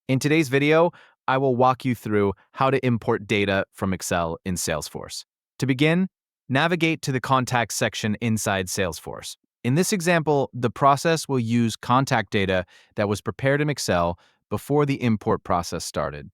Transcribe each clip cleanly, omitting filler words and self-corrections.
In today's video, I will walk you through how to import data from Excel in Salesforce. To begin, navigate to the Contacts section inside Salesforce. In this example, the process will use contact data that was prepared in Excel before the import process started.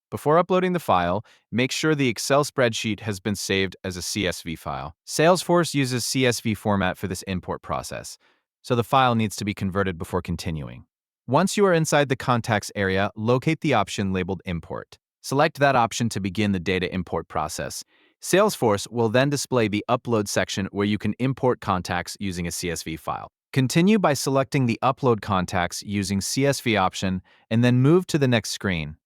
Before uploading the file, make sure the Excel spreadsheet has been saved as a CSV file. Salesforce uses CSV format for this import process, so the file needs to be converted before continuing. Once you are inside the Contacts area, locate the option labeled Import. Select that option to begin the data import process. Salesforce will then display the Upload section where you can import contacts using a CSV file. Continue by selecting the Upload Contacts using CSV option and then move to the next screen.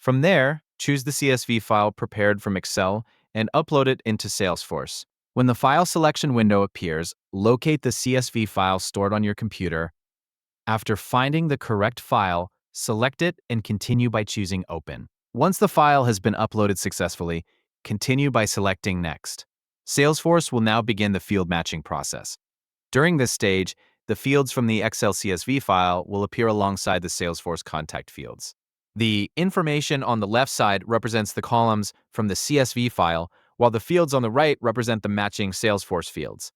From there, choose the CSV file prepared from Excel and upload it into Salesforce. When the file selection window appears, locate the CSV file stored on your computer. After finding the correct file, select it and continue by choosing Open. Once the file has been uploaded successfully, continue by selecting Next. Salesforce will now begin the field matching process. During this stage, the fields from the Excel CSV file will appear alongside the Salesforce contact fields. The information on the left side represents the columns from the CSV file, while the fields on the right represent the matching Salesforce fields.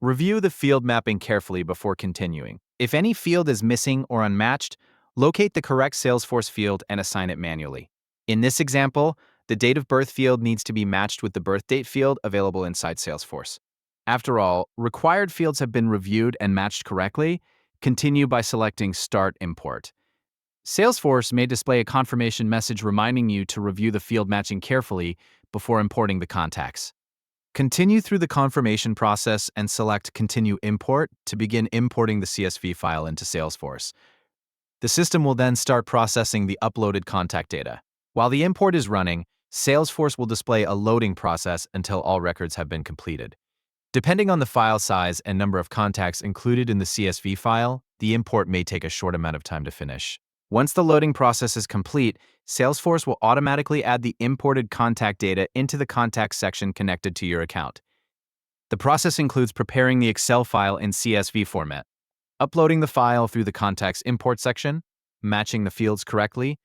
Review the field mapping carefully before continuing. If any field is missing or unmatched, locate the correct Salesforce field and assign it manually. In this example, the date of birth field needs to be matched with the birth date field available inside Salesforce. After all, required fields have been reviewed and matched correctly. Continue by selecting Start Import. Salesforce may display a confirmation message reminding you to review the field matching carefully before importing the contacts. Continue through the confirmation process and select Continue Import to begin importing the CSV file into Salesforce. The system will then start processing the uploaded contact data. While the import is running, Salesforce will display a loading process until all records have been completed. Depending on the file size and number of contacts included in the CSV file, the import may take a short amount of time to finish. Once the loading process is complete, Salesforce will automatically add the imported contact data into the Contacts section connected to your account. The process includes preparing the Excel file in CSV format, uploading the file through the Contacts import section, matching the fields correctly,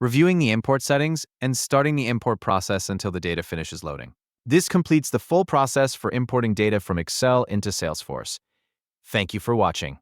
reviewing the import settings, and starting the import process until the data finishes loading. This completes the full process for importing data from Excel into Salesforce. Thank you for watching.